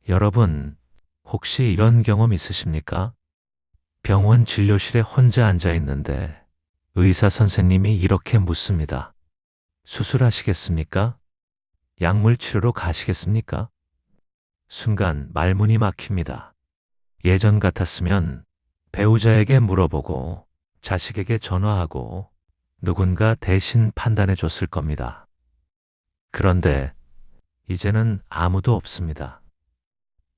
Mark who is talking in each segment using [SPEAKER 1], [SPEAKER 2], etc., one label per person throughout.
[SPEAKER 1] 여러분, 혹시 이런 경험 있으십니까? 병원 진료실에 혼자 앉아 있는데 의사 선생님이 이렇게 묻습니다. 수술하시겠습니까? 약물 치료로 가시겠습니까? 순간 말문이 막힙니다. 예전 같았으면 배우자에게 물어보고 자식에게 전화하고 누군가 대신 판단해 줬을 겁니다. 그런데 이제는 아무도 없습니다.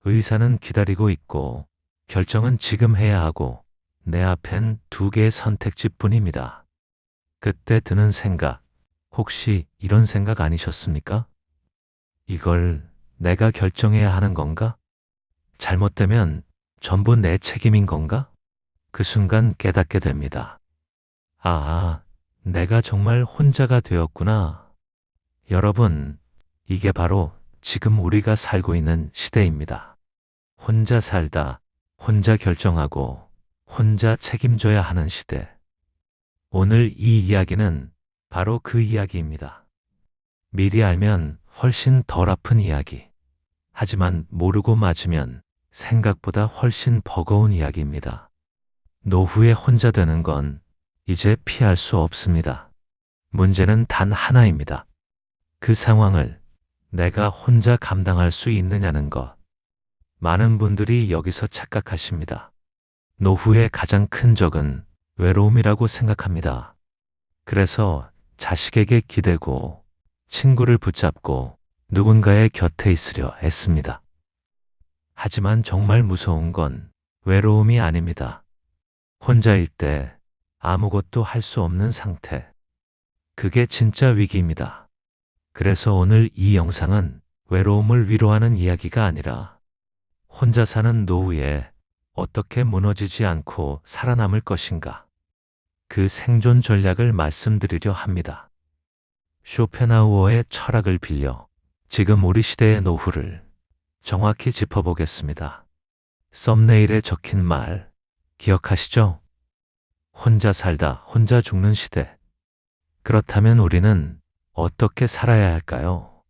[SPEAKER 1] 의사는 기다리고 있고 결정은 지금 해야 하고 내 앞엔 두 개의 선택지뿐입니다. 그때 드는 생각, 혹시 이런 생각 아니셨습니까? 이걸 내가 결정해야 하는 건가? 잘못되면 전부 내 책임인 건가? 그 순간 깨닫게 됩니다. 아, 내가 정말 혼자가 되었구나. 여러분, 이게 바로 지금 우리가 살고 있는 시대입니다. 혼자 살다, 혼자 결정하고, 혼자 책임져야 하는 시대. 오늘 이 이야기는 바로 그 이야기입니다. 미리 알면 훨씬 덜 아픈 이야기. 하지만 모르고 맞으면 생각보다 훨씬 버거운 이야기입니다. 노후에 혼자 되는 건 이제 피할 수 없습니다. 문제는 단 하나입니다. 그 상황을 내가 혼자 감당할 수 있느냐는 것. 많은 분들이 여기서 착각하십니다. 노후의 가장 큰 적은 외로움이라고 생각합니다. 그래서 자식에게 기대고 친구를 붙잡고 누군가의 곁에 있으려 애씁니다. 하지만 정말 무서운 건 외로움이 아닙니다. 혼자일 때 아무것도 할 수 없는 상태. 그게 진짜 위기입니다. 그래서 오늘 이 영상은 외로움을 위로하는 이야기가 아니라 혼자 사는 노후에 어떻게 무너지지 않고 살아남을 것인가. 그 생존 전략을 말씀드리려 합니다. 쇼펜하우어의 철학을 빌려 지금 우리 시대의 노후를 정확히 짚어보겠습니다. 썸네일에 적힌 말 기억하시죠? 혼자 살다 혼자 죽는 시대. 그렇다면 우리는 어떻게 살아야 할까요?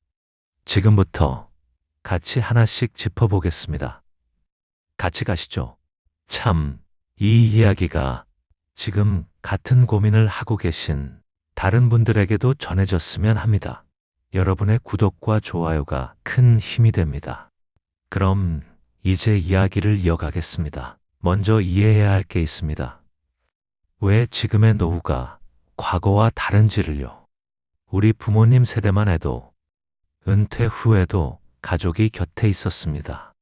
[SPEAKER 1] 지금부터 같이 하나씩 짚어보겠습니다. 같이 가시죠. 참, 이 이야기가 지금 같은 고민을 하고 계신 다른 분들에게도 전해졌으면 합니다. 여러분의 구독과 좋아요가 큰 힘이 됩니다. 그럼 이제 이야기를 이어가겠습니다. 먼저 이해해야 할 게 있습니다. 왜 지금의 노후가 과거와 다른지를요. 우리 부모님 세대만 해도 은퇴 후에도 가족이 곁에 있었습니다.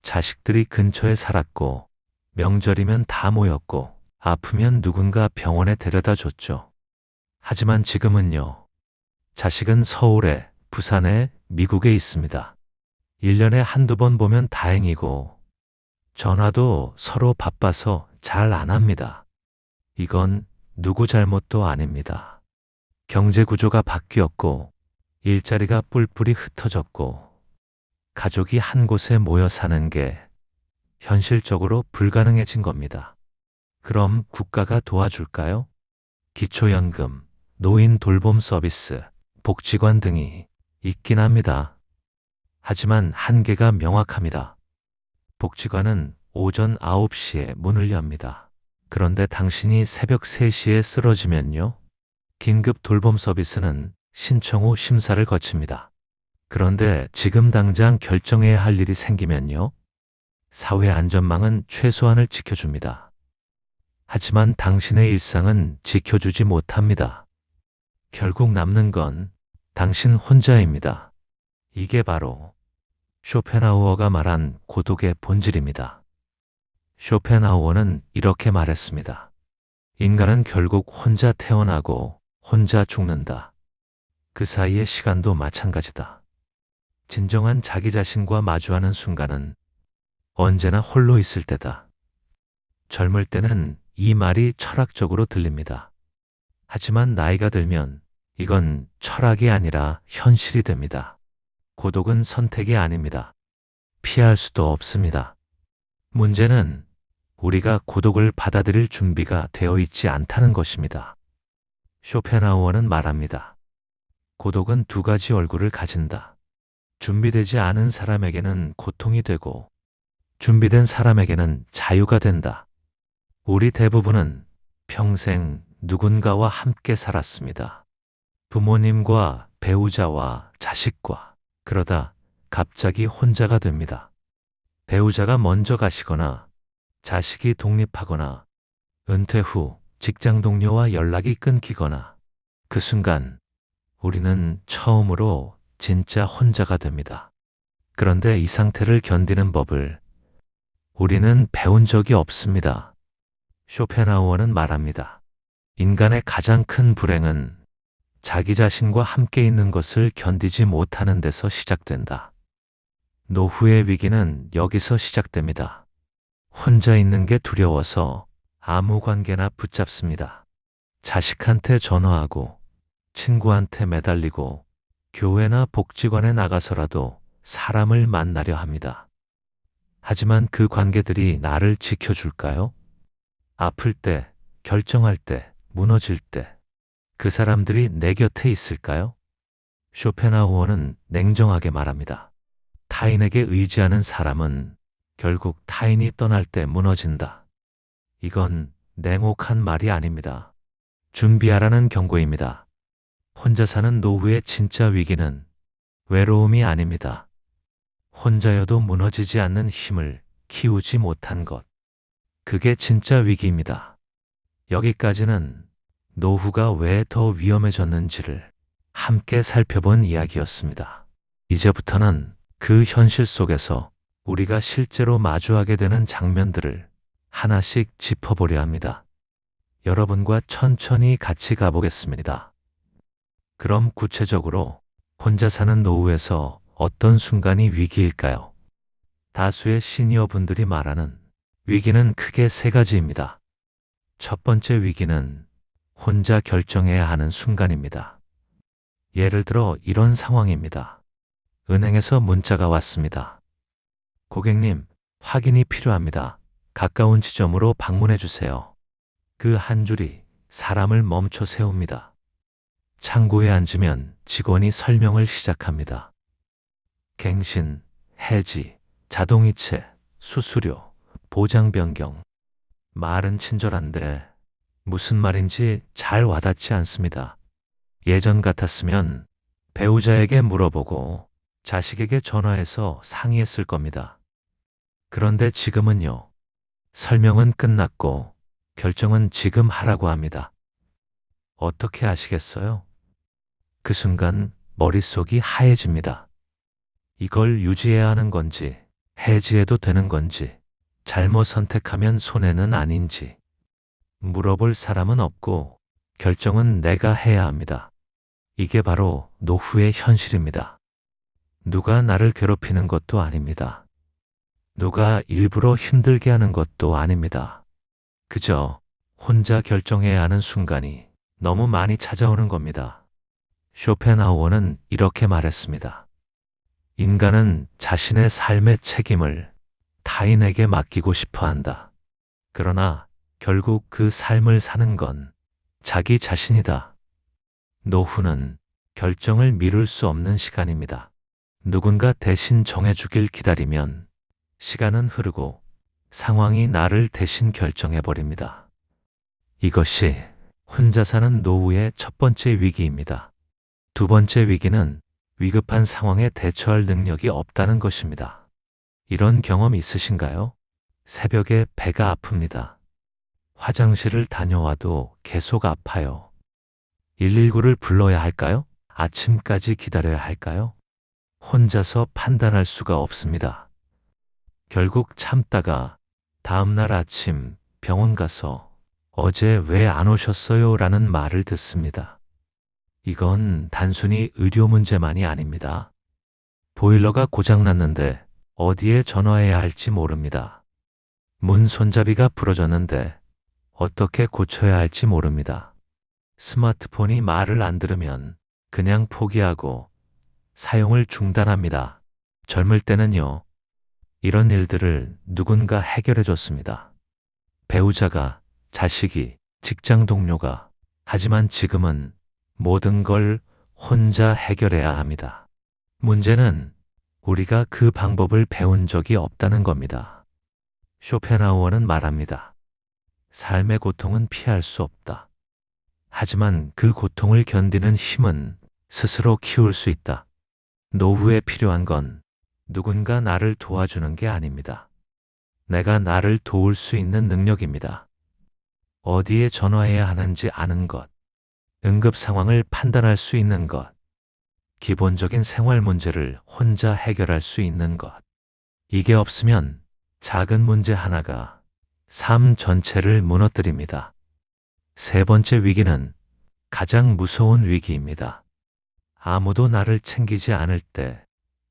[SPEAKER 1] 자식들이 근처에 살았고 명절이면 다 모였고 아프면 누군가 병원에 데려다 줬죠. 하지만 지금은요. 자식은 서울에, 부산에, 미국에 있습니다. 1년에 한두 번 보면 다행이고 전화도 서로 바빠서 잘 안 합니다. 이건 누구 잘못도 아닙니다. 경제 구조가 바뀌었고 일자리가 뿔뿔이 흩어졌고 가족이 한 곳에 모여 사는 게 현실적으로 불가능해진 겁니다. 그럼 국가가 도와줄까요? 기초연금, 노인 돌봄 서비스, 복지관 등이 있긴 합니다. 하지만 한계가 명확합니다. 복지관은 오전 9시에 문을 엽니다. 그런데 당신이 새벽 3시에 쓰러지면요? 긴급 돌봄 서비스는 신청 후 심사를 거칩니다. 그런데 지금 당장 결정해야 할 일이 생기면요? 사회 안전망은 최소한을 지켜줍니다. 하지만 당신의 일상은 지켜주지 못합니다. 결국 남는 건 당신 혼자입니다. 이게 바로 쇼펜하우어가 말한 고독의 본질입니다. 쇼펜하우어는 이렇게 말했습니다. 인간은 결국 혼자 태어나고 혼자 죽는다. 그 사이의 시간도 마찬가지다. 진정한 자기 자신과 마주하는 순간은 언제나 홀로 있을 때다. 젊을 때는 이 말이 철학적으로 들립니다. 하지만 나이가 들면 이건 철학이 아니라 현실이 됩니다. 고독은 선택이 아닙니다. 피할 수도 없습니다. 문제는 우리가 고독을 받아들일 준비가 되어 있지 않다는 것입니다. 쇼펜하우어는 말합니다. 고독은 두 가지 얼굴을 가진다. 준비되지 않은 사람에게는 고통이 되고 준비된 사람에게는 자유가 된다. 우리 대부분은 평생 누군가와 함께 살았습니다. 부모님과 배우자와 자식과. 그러다 갑자기 혼자가 됩니다. 배우자가 먼저 가시거나 자식이 독립하거나 은퇴 후 직장 동료와 연락이 끊기거나 그 순간 우리는 처음으로 진짜 혼자가 됩니다. 그런데 이 상태를 견디는 법을 우리는 배운 적이 없습니다. 쇼펜하우어는 말합니다. 인간의 가장 큰 불행은 자기 자신과 함께 있는 것을 견디지 못하는 데서 시작된다. 노후의 위기는 여기서 시작됩니다. 혼자 있는 게 두려워서 아무 관계나 붙잡습니다. 자식한테 전화하고 친구한테 매달리고 교회나 복지관에 나가서라도 사람을 만나려 합니다. 하지만 그 관계들이 나를 지켜줄까요? 아플 때, 결정할 때, 무너질 때, 그 사람들이 내 곁에 있을까요? 쇼펜하우어는 냉정하게 말합니다. 타인에게 의지하는 사람은 결국 타인이 떠날 때 무너진다. 이건 냉혹한 말이 아닙니다. 준비하라는 경고입니다. 혼자 사는 노후의 진짜 위기는 외로움이 아닙니다. 혼자여도 무너지지 않는 힘을 키우지 못한 것. 그게 진짜 위기입니다. 여기까지는 노후가 왜 더 위험해졌는지를 함께 살펴본 이야기였습니다. 이제부터는 그 현실 속에서 우리가 실제로 마주하게 되는 장면들을 하나씩 짚어보려 합니다. 여러분과 천천히 같이 가보겠습니다. 그럼 구체적으로 혼자 사는 노후에서 어떤 순간이 위기일까요? 다수의 시니어 분들이 말하는 위기는 크게 세 가지입니다. 첫 번째 위기는 혼자 결정해야 하는 순간입니다. 예를 들어 이런 상황입니다. 은행에서 문자가 왔습니다. 고객님, 확인이 필요합니다. 가까운 지점으로 방문해 주세요. 그 한 줄이 사람을 멈춰 세웁니다. 창고에 앉으면 직원이 설명을 시작합니다. 갱신, 해지, 자동이체, 수수료, 보장 변경. 말은 친절한데 무슨 말인지 잘 와닿지 않습니다. 예전 같았으면 배우자에게 물어보고 자식에게 전화해서 상의했을 겁니다. 그런데 지금은요. 설명은 끝났고 결정은 지금 하라고 합니다. 어떻게 아시겠어요? 그 순간 머릿속이 하얘집니다. 이걸 유지해야 하는 건지, 해지해도 되는 건지, 잘못 선택하면 손해는 아닌지, 물어볼 사람은 없고 결정은 내가 해야 합니다. 이게 바로 노후의 현실입니다. 누가 나를 괴롭히는 것도 아닙니다. 누가 일부러 힘들게 하는 것도 아닙니다. 그저 혼자 결정해야 하는 순간이 너무 많이 찾아오는 겁니다. 쇼펜하우어는 이렇게 말했습니다. 인간은 자신의 삶의 책임을 타인에게 맡기고 싶어 한다. 그러나 결국 그 삶을 사는 건 자기 자신이다. 노후는 결정을 미룰 수 없는 시간입니다. 누군가 대신 정해주길 기다리면 시간은 흐르고 상황이 나를 대신 결정해버립니다. 이것이 혼자 사는 노후의 첫 번째 위기입니다. 두 번째 위기는 위급한 상황에 대처할 능력이 없다는 것입니다. 이런 경험 있으신가요? 새벽에 배가 아픕니다. 화장실을 다녀와도 계속 아파요. 119를 불러야 할까요? 아침까지 기다려야 할까요? 혼자서 판단할 수가 없습니다. 결국 참다가 다음날 아침 병원 가서 어제 왜 안 오셨어요? 라는 말을 듣습니다. 이건 단순히 의료 문제만이 아닙니다. 보일러가 고장났는데 어디에 전화해야 할지 모릅니다. 문 손잡이가 부러졌는데 어떻게 고쳐야 할지 모릅니다. 스마트폰이 말을 안 들으면 그냥 포기하고 사용을 중단합니다. 젊을 때는요, 이런 일들을 누군가 해결해 줬습니다. 배우자가, 자식이, 직장 동료가. 하지만 지금은 모든 걸 혼자 해결해야 합니다. 문제는 우리가 그 방법을 배운 적이 없다는 겁니다. 쇼펜하우어는 말합니다. 삶의 고통은 피할 수 없다. 하지만 그 고통을 견디는 힘은 스스로 키울 수 있다. 노후에 필요한 건 누군가 나를 도와주는 게 아닙니다. 내가 나를 도울 수 있는 능력입니다. 어디에 전화해야 하는지 아는 것, 응급 상황을 판단할 수 있는 것, 기본적인 생활 문제를 혼자 해결할 수 있는 것. 이게 없으면 작은 문제 하나가 삶 전체를 무너뜨립니다. 세 번째 위기는 가장 무서운 위기입니다. 아무도 나를 챙기지 않을 때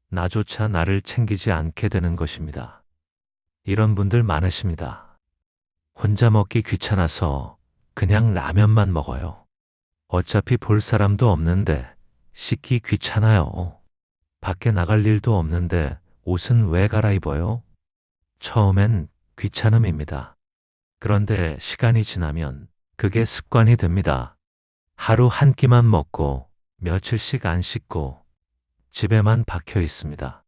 [SPEAKER 1] 나조차 나를 챙기지 않게 되는 것입니다. 이런 분들 많으십니다. 혼자 먹기 귀찮아서 그냥 라면만 먹어요. 어차피 볼 사람도 없는데 씻기 귀찮아요. 밖에 나갈 일도 없는데 옷은 왜 갈아입어요? 처음엔 귀찮음입니다. 그런데 시간이 지나면 그게 습관이 됩니다. 하루 한 끼만 먹고 며칠씩 안 씻고 집에만 박혀 있습니다.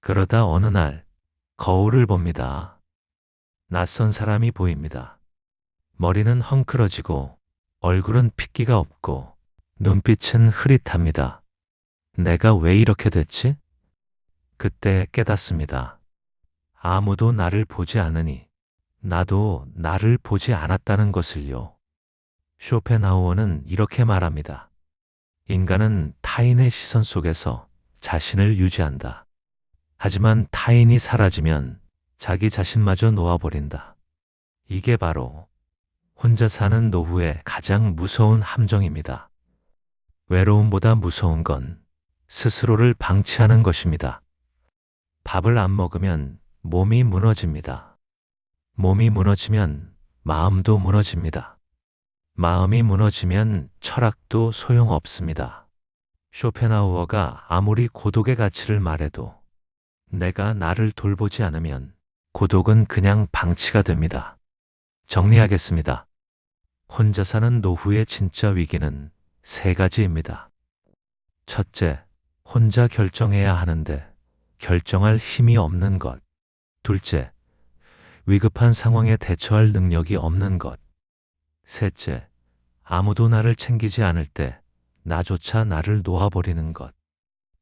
[SPEAKER 1] 그러다 어느 날 거울을 봅니다. 낯선 사람이 보입니다. 머리는 헝클어지고 얼굴은 핏기가 없고 눈빛은 흐릿합니다. 내가 왜 이렇게 됐지? 그때 깨닫습니다. 아무도 나를 보지 않으니 나도 나를 보지 않았다는 것을요. 쇼펜하우어는 이렇게 말합니다. 인간은 타인의 시선 속에서 자신을 유지한다. 하지만 타인이 사라지면 자기 자신마저 놓아버린다. 이게 바로 혼자 사는 노후의 가장 무서운 함정입니다. 외로움보다 무서운 건 스스로를 방치하는 것입니다. 밥을 안 먹으면 몸이 무너집니다. 몸이 무너지면 마음도 무너집니다. 마음이 무너지면 철학도 소용없습니다. 쇼펜하우어가 아무리 고독의 가치를 말해도 내가 나를 돌보지 않으면 고독은 그냥 방치가 됩니다. 정리하겠습니다. 혼자 사는 노후의 진짜 위기는 세 가지입니다. 첫째, 혼자 결정해야 하는데 결정할 힘이 없는 것. 둘째, 위급한 상황에 대처할 능력이 없는 것. 셋째, 아무도 나를 챙기지 않을 때 나조차 나를 놓아버리는 것.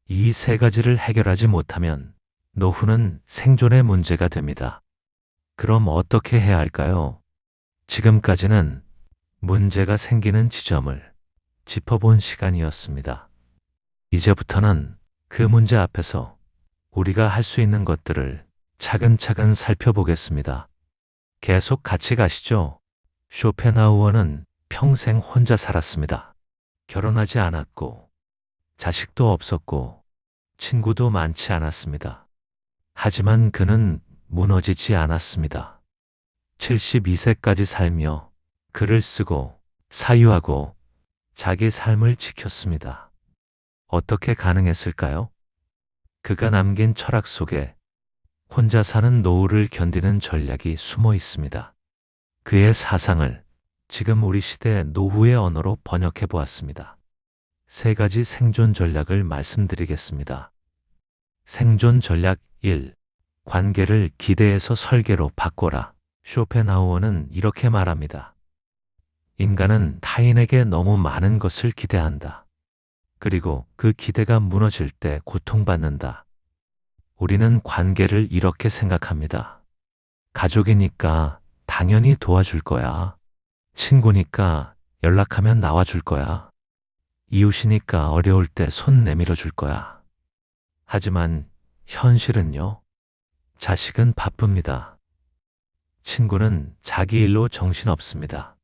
[SPEAKER 1] 이 세 가지를 해결하지 못하면 노후는 생존의 문제가 됩니다. 그럼 어떻게 해야 할까요? 지금까지는 문제가 생기는 지점을 짚어본 시간이었습니다. 이제부터는 그 문제 앞에서 우리가 할 수 있는 것들을 차근차근 살펴보겠습니다. 계속 같이 가시죠. 쇼펜하우어는 평생 혼자 살았습니다. 결혼하지 않았고, 자식도 없었고, 친구도 많지 않았습니다. 하지만 그는 무너지지 않았습니다. 72세까지 살며 글을 쓰고 사유하고 자기 삶을 지켰습니다. 어떻게 가능했을까요? 그가 남긴 철학 속에 혼자 사는 노후를 견디는 전략이 숨어 있습니다. 그의 사상을 지금 우리 시대 노후의 언어로 번역해 보았습니다. 세 가지 생존 전략을 말씀드리겠습니다. 생존 전략 1. 관계를 기대에서 설계로 바꿔라. 쇼펜하우어는 이렇게 말합니다. 인간은 타인에게 너무 많은 것을 기대한다. 그리고 그 기대가 무너질 때 고통받는다. 우리는 관계를 이렇게 생각합니다. 가족이니까 당연히 도와줄 거야. 친구니까 연락하면 나와줄 거야. 이웃이니까 어려울 때 손 내밀어 줄 거야. 하지만 현실은요? 자식은 바쁩니다. 친구는 자기 일로 정신없습니다.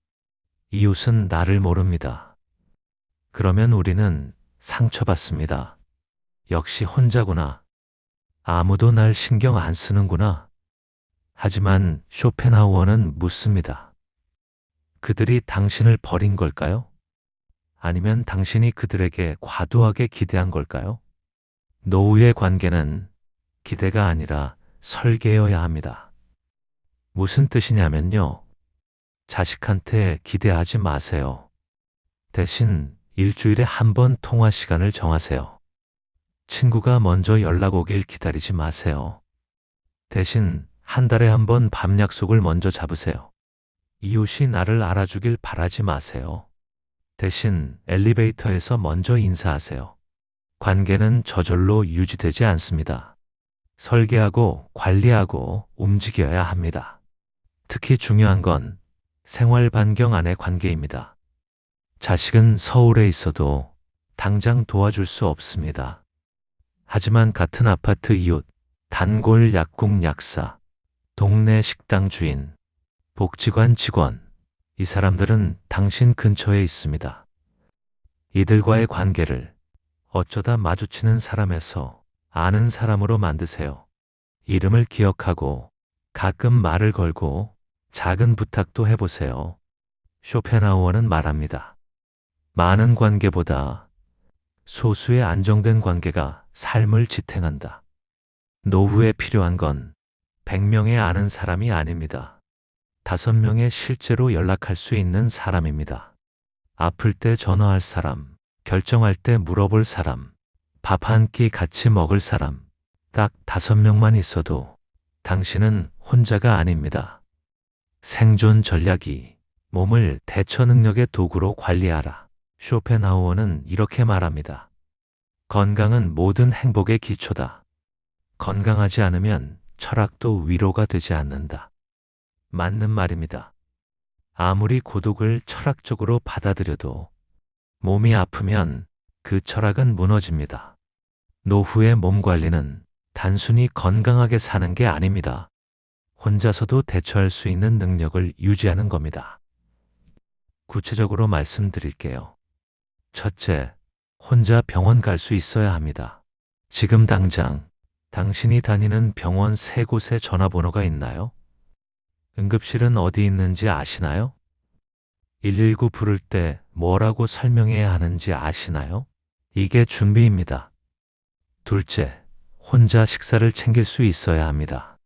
[SPEAKER 1] 이웃은 나를 모릅니다. 그러면 우리는 상처받습니다. 역시 혼자구나. 아무도 날 신경 안 쓰는구나. 하지만 쇼펜하우어는 묻습니다. 그들이 당신을 버린 걸까요? 아니면 당신이 그들에게 과도하게 기대한 걸까요? 노후의 관계는 기대가 아니라 설계여야 합니다. 무슨 뜻이냐면요. 자식한테 기대하지 마세요. 대신 일주일에 한 번 통화 시간을 정하세요. 친구가 먼저 연락 오길 기다리지 마세요. 대신 한 달에 한 번 밤 약속을 먼저 잡으세요. 이웃이 나를 알아주길 바라지 마세요. 대신 엘리베이터에서 먼저 인사하세요. 관계는 저절로 유지되지 않습니다. 설계하고 관리하고 움직여야 합니다. 특히 중요한 건 생활 반경 안의 관계입니다. 자식은 서울에 있어도 당장 도와줄 수 없습니다. 하지만 같은 아파트 이웃, 단골 약국 약사, 동네 식당 주인, 복지관 직원, 이 사람들은 당신 근처에 있습니다. 이들과의 관계를 어쩌다 마주치는 사람에서 아는 사람으로 만드세요. 이름을 기억하고 가끔 말을 걸고 작은 부탁도 해보세요. 쇼펜하우어는 말합니다. 많은 관계보다 소수의 안정된 관계가 삶을 지탱한다. 노후에 필요한 건 100명의 아는 사람이 아닙니다. 5명의 실제로 연락할 수 있는 사람입니다. 아플 때 전화할 사람, 결정할 때 물어볼 사람, 밥 한 끼 같이 먹을 사람, 딱 5명만 있어도 당신은 혼자가 아닙니다. 생존 전략이 몸을 대처 능력의 도구로 관리하라. 쇼펜하우어는 이렇게 말합니다. 건강은 모든 행복의 기초다. 건강하지 않으면 철학도 위로가 되지 않는다. 맞는 말입니다. 아무리 고독을 철학적으로 받아들여도 몸이 아프면 그 철학은 무너집니다. 노후의 몸 관리는 단순히 건강하게 사는 게 아닙니다. 혼자서도 대처할 수 있는 능력을 유지하는 겁니다. 구체적으로 말씀드릴게요. 첫째, 혼자 병원 갈 수 있어야 합니다. 지금 당장 당신이 다니는 병원 3곳의 전화번호가 있나요? 응급실은 어디 있는지 아시나요? 119 부를 때 뭐라고 설명해야 하는지 아시나요? 이게 준비입니다. 둘째, 혼자 식사를 챙길 수 있어야 합니다.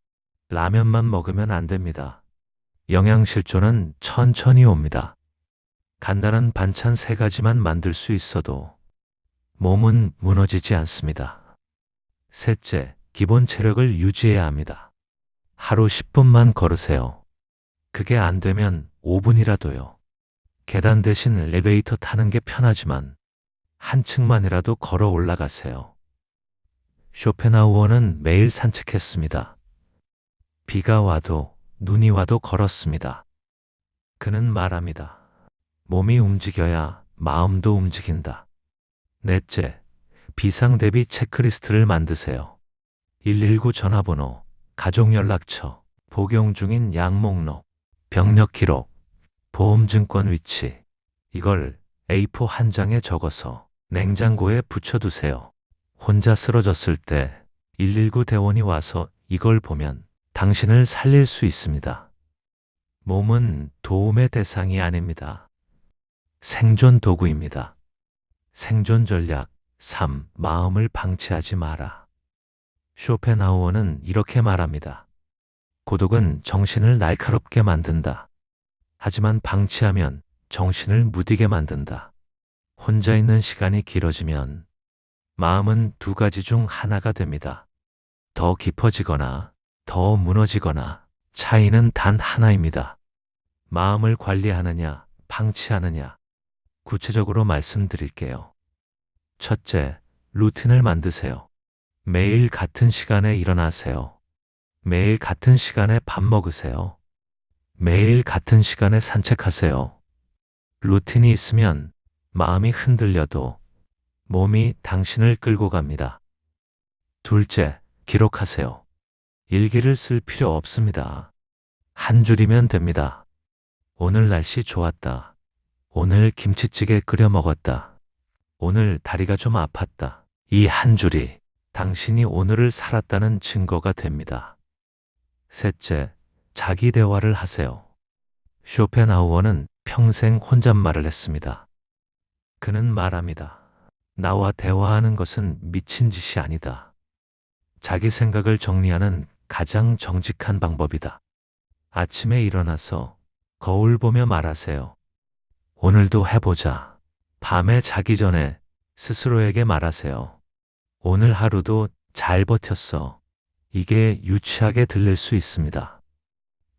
[SPEAKER 1] 라면만 먹으면 안 됩니다. 영양실조는 천천히 옵니다. 간단한 반찬 3가지만 만들 수 있어도 몸은 무너지지 않습니다. 셋째, 기본 체력을 유지해야 합니다. 하루 10분만 걸으세요. 그게 안 되면 5분이라도요. 계단 대신 엘리베이터 타는 게 편하지만 한 층만이라도 걸어 올라가세요. 쇼펜하우어는 매일 산책했습니다. 비가 와도 눈이 와도 걸었습니다. 그는 말합니다. 몸이 움직여야 마음도 움직인다. 넷째, 비상 대비 체크리스트를 만드세요. 119 전화번호, 가족연락처, 복용 중인 약 목록, 병력 기록, 보험증권 위치. 이걸 A4 한 장에 적어서 냉장고에 붙여두세요. 혼자 쓰러졌을 때 119 대원이 와서 이걸 보면 당신을 살릴 수 있습니다. 몸은 도움의 대상이 아닙니다. 생존 도구입니다. 생존 전략 3. 마음을 방치하지 마라. 쇼펜하우어는 이렇게 말합니다. 고독은 정신을 날카롭게 만든다. 하지만 방치하면 정신을 무디게 만든다. 혼자 있는 시간이 길어지면 마음은 2가지 중 하나가 됩니다. 더 깊어지거나 더 무너지거나 차이는 단 하나입니다. 마음을 관리하느냐, 방치하느냐. 구체적으로 말씀드릴게요. 첫째, 루틴을 만드세요. 매일 같은 시간에 일어나세요. 매일 같은 시간에 밥 먹으세요. 매일 같은 시간에 산책하세요. 루틴이 있으면 마음이 흔들려도 몸이 당신을 끌고 갑니다. 둘째, 기록하세요. 일기를 쓸 필요 없습니다. 한 줄이면 됩니다. 오늘 날씨 좋았다. 오늘 김치찌개 끓여 먹었다. 오늘 다리가 좀 아팠다. 이 한 줄이 당신이 오늘을 살았다는 증거가 됩니다. 셋째, 자기 대화를 하세요. 쇼펜하우어는 평생 혼잣말을 했습니다. 그는 말합니다. 나와 대화하는 것은 미친 짓이 아니다. 자기 생각을 정리하는 가장 정직한 방법이다. 아침에 일어나서 거울 보며 말하세요. 오늘도 해보자. 밤에 자기 전에 스스로에게 말하세요. 오늘 하루도 잘 버텼어. 이게 유치하게 들릴 수 있습니다.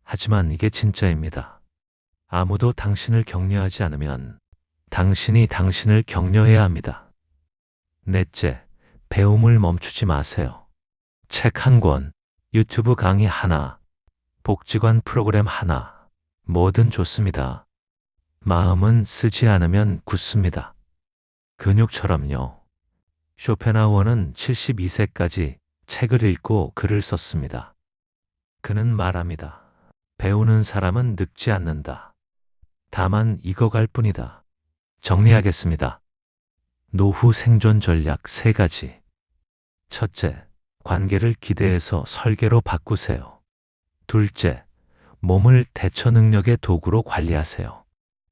[SPEAKER 1] 하지만 이게 진짜입니다. 아무도 당신을 격려하지 않으면 당신이 당신을 격려해야 합니다. 넷째, 배움을 멈추지 마세요. 책 한 권, 유튜브 강의 하나, 복지관 프로그램 하나, 뭐든 좋습니다. 마음은 쓰지 않으면 굳습니다. 근육처럼요. 쇼펜하우어는 72세까지 책을 읽고 글을 썼습니다. 그는 말합니다. 배우는 사람은 늙지 않는다. 다만 익어갈 뿐이다. 정리하겠습니다. 노후 생존 전략 3가지. 첫째, 관계를 기대해서 설계로 바꾸세요. 둘째, 몸을 대처 능력의 도구로 관리하세요.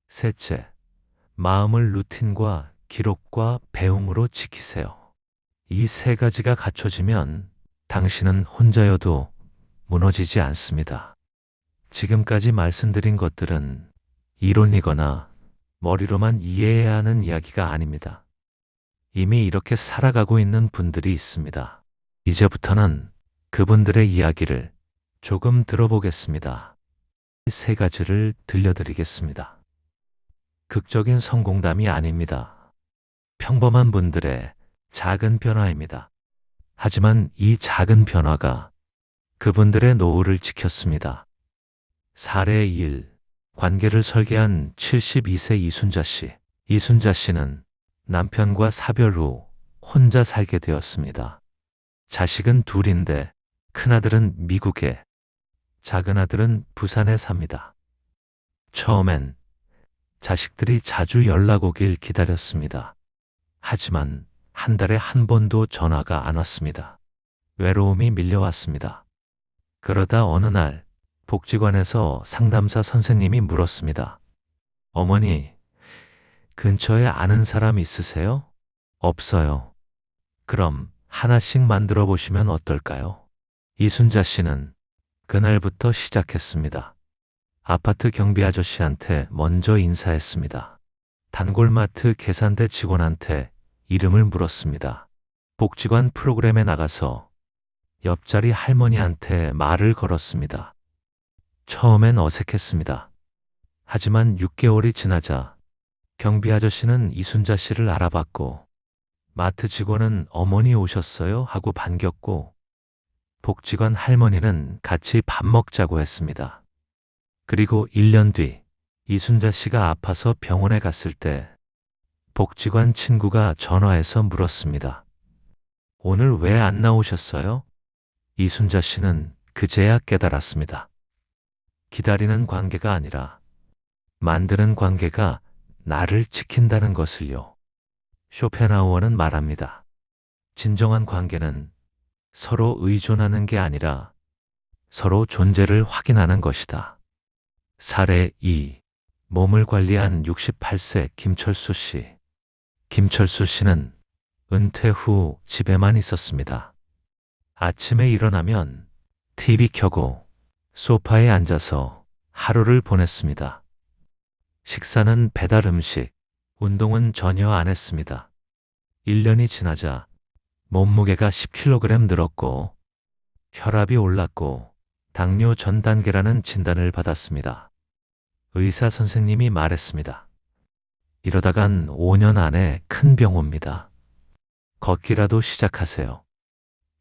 [SPEAKER 1] 셋째, 마음을 루틴과 기록과 배움으로 지키세요. 이 3가지가 갖춰지면 당신은 혼자여도 무너지지 않습니다. 지금까지 말씀드린 것들은 이론이거나 머리로만 이해해야 하는 이야기가 아닙니다. 이미 이렇게 살아가고 있는 분들이 있습니다. 이제부터는 그분들의 이야기를 조금 들어보겠습니다. 3가지를 들려드리겠습니다. 극적인 성공담이 아닙니다. 평범한 분들의 작은 변화입니다. 하지만 이 작은 변화가 그분들의 노후를 지켰습니다. 사례 1. 관계를 설계한 72세 이순자 씨. 이순자 씨는 남편과 사별 후 혼자 살게 되었습니다. 자식은 둘인데 큰아들은 미국에, 작은아들은 부산에 삽니다. 처음엔 자식들이 자주 연락 오길 기다렸습니다. 하지만 한 달에 한 번도 전화가 안 왔습니다. 외로움이 밀려왔습니다. 그러다 어느 날 복지관에서 상담사 선생님이 물었습니다. 어머니, 근처에 아는 사람 있으세요? 없어요. 그럼 하나씩 만들어 보시면 어떨까요? 이순자 씨는 그날부터 시작했습니다. 아파트 경비 아저씨한테 먼저 인사했습니다. 단골마트 계산대 직원한테 이름을 물었습니다. 복지관 프로그램에 나가서 옆자리 할머니한테 말을 걸었습니다. 처음엔 어색했습니다. 하지만 6개월이 지나자 경비 아저씨는 이순자 씨를 알아봤고 마트 직원은 어머니 오셨어요? 하고 반겼고 복지관 할머니는 같이 밥 먹자고 했습니다. 그리고 1년 뒤 이순자 씨가 아파서 병원에 갔을 때 복지관 친구가 전화해서 물었습니다. 오늘 왜 안 나오셨어요? 이순자 씨는 그제야 깨달았습니다. 기다리는 관계가 아니라 만드는 관계가 나를 지킨다는 것을요. 쇼펜하우어는 말합니다. 진정한 관계는 서로 의존하는 게 아니라 서로 존재를 확인하는 것이다. 사례 2. 몸을 관리한 68세 김철수 씨. 김철수 씨는 은퇴 후 집에만 있었습니다. 아침에 일어나면 TV 켜고 소파에 앉아서 하루를 보냈습니다. 식사는 배달 음식, 운동은 전혀 안 했습니다. 1년이 지나자 몸무게가 10kg 늘었고 혈압이 올랐고 당뇨 전 단계라는 진단을 받았습니다. 의사 선생님이 말했습니다. 이러다간 5년 안에 큰 병 옵니다. 걷기라도 시작하세요.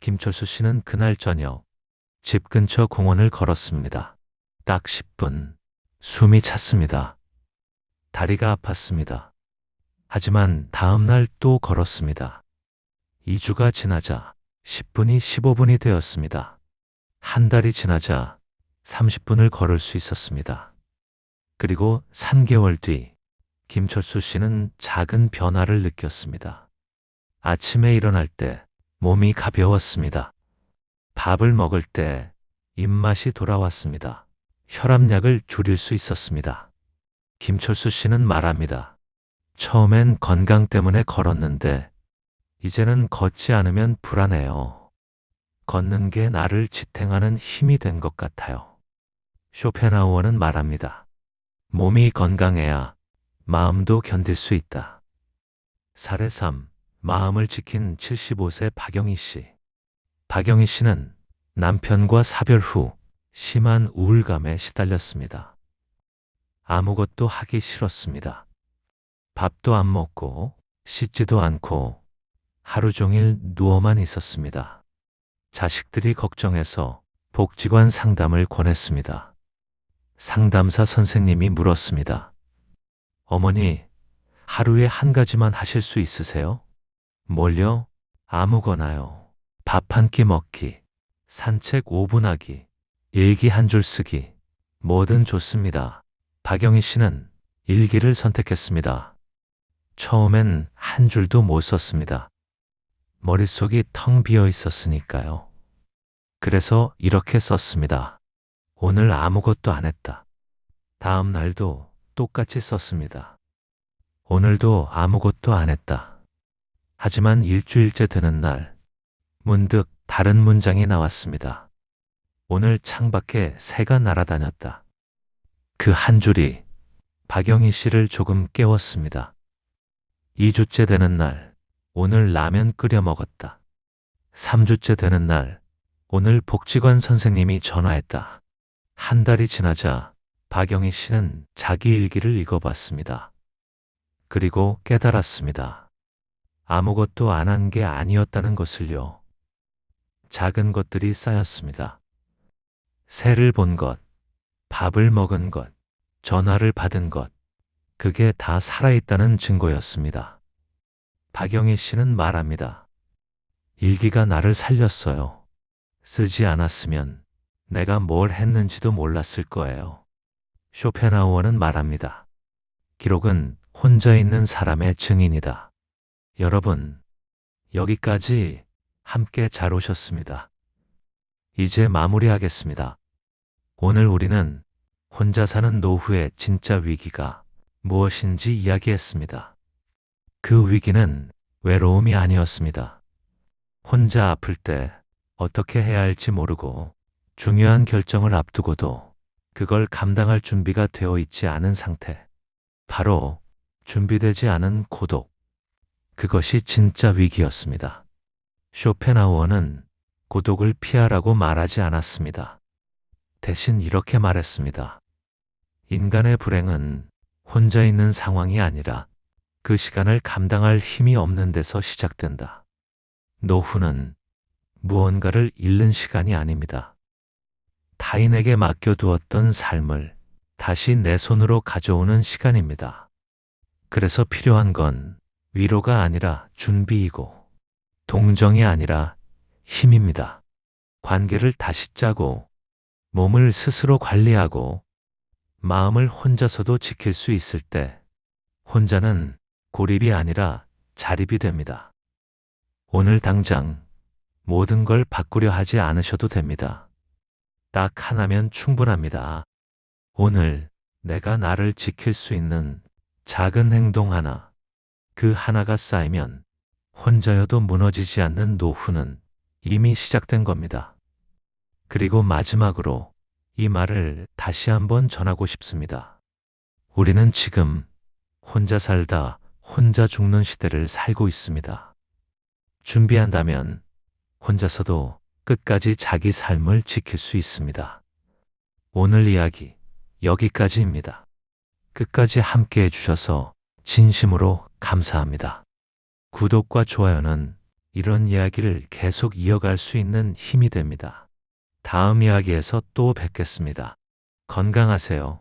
[SPEAKER 1] 김철수 씨는 그날 저녁 집 근처 공원을 걸었습니다. 딱 10분. 숨이 찼습니다. 다리가 아팠습니다. 하지만 다음 날 또 걸었습니다. 2주가 지나자 10분이 15분이 되었습니다. 한 달이 지나자 30분을 걸을 수 있었습니다. 그리고 3개월 뒤 김철수 씨는 작은 변화를 느꼈습니다. 아침에 일어날 때 몸이 가벼웠습니다. 밥을 먹을 때 입맛이 돌아왔습니다. 혈압약을 줄일 수 있었습니다. 김철수 씨는 말합니다. 처음엔 건강 때문에 걸었는데 이제는 걷지 않으면 불안해요. 걷는 게 나를 지탱하는 힘이 된 것 같아요. 쇼펜하우어는 말합니다. 몸이 건강해야 마음도 견딜 수 있다. 사례 3. 마음을 지킨 75세 박영희 씨. 박영희 씨는 남편과 사별 후 심한 우울감에 시달렸습니다. 아무것도 하기 싫었습니다. 밥도 안 먹고 씻지도 않고 하루 종일 누워만 있었습니다. 자식들이 걱정해서 복지관 상담을 권했습니다. 상담사 선생님이 물었습니다. 어머니, 하루에 한 가지만 하실 수 있으세요? 뭘요? 아무거나요. 밥 한 끼 먹기, 산책 5분 하기, 일기 한 줄 쓰기, 뭐든 좋습니다. 박영희 씨는 일기를 선택했습니다. 처음엔 한 줄도 못 썼습니다. 머릿속이 텅 비어 있었으니까요. 그래서 이렇게 썼습니다. 오늘 아무것도 안 했다. 다음 날도 똑같이 썼습니다. 오늘도 아무것도 안 했다. 하지만 일주일째 되는 날, 문득 다른 문장이 나왔습니다. 오늘 창밖에 새가 날아다녔다. 그 한 줄이 박영희 씨를 조금 깨웠습니다. 2주째 되는 날, 오늘 라면 끓여 먹었다. 3주째 되는 날, 오늘 복지관 선생님이 전화했다. 한 달이 지나자 박영희 씨는 자기 일기를 읽어봤습니다. 그리고 깨달았습니다. 아무것도 안 한 게 아니었다는 것을요. 작은 것들이 쌓였습니다. 새를 본 것, 밥을 먹은 것, 전화를 받은 것, 그게 다 살아있다는 증거였습니다. 박영희 씨는 말합니다. 일기가 나를 살렸어요. 쓰지 않았으면 내가 뭘 했는지도 몰랐을 거예요. 쇼펜하우어는 말합니다. 기록은 혼자 있는 사람의 증인이다. 여러분, 여기까지 함께 잘 오셨습니다. 이제 마무리하겠습니다. 오늘 우리는 혼자 사는 노후의 진짜 위기가 무엇인지 이야기했습니다. 그 위기는 외로움이 아니었습니다. 혼자 아플 때 어떻게 해야 할지 모르고 중요한 결정을 앞두고도 그걸 감당할 준비가 되어 있지 않은 상태. 바로 준비되지 않은 고독. 그것이 진짜 위기였습니다. 쇼펜하우어는 고독을 피하라고 말하지 않았습니다. 대신 이렇게 말했습니다. 인간의 불행은 혼자 있는 상황이 아니라 그 시간을 감당할 힘이 없는 데서 시작된다. 노후는 무언가를 잃는 시간이 아닙니다. 타인에게 맡겨두었던 삶을 다시 내 손으로 가져오는 시간입니다. 그래서 필요한 건 위로가 아니라 준비이고 동정이 아니라 힘입니다. 관계를 다시 짜고 몸을 스스로 관리하고 마음을 혼자서도 지킬 수 있을 때 혼자는 고립이 아니라 자립이 됩니다. 오늘 당장 모든 걸 바꾸려 하지 않으셔도 됩니다. 딱 하나면 충분합니다. 오늘 내가 나를 지킬 수 있는 작은 행동 하나, 그 하나가 쌓이면 혼자여도 무너지지 않는 노후는 이미 시작된 겁니다. 그리고 마지막으로 이 말을 다시 한번 전하고 싶습니다. 우리는 지금 혼자 살다 혼자 죽는 시대를 살고 있습니다. 준비한다면 혼자서도 끝까지 자기 삶을 지킬 수 있습니다. 오늘 이야기 여기까지입니다. 끝까지 함께 해주셔서 진심으로 감사합니다. 구독과 좋아요는 이런 이야기를 계속 이어갈 수 있는 힘이 됩니다. 다음 이야기에서 또 뵙겠습니다. 건강하세요.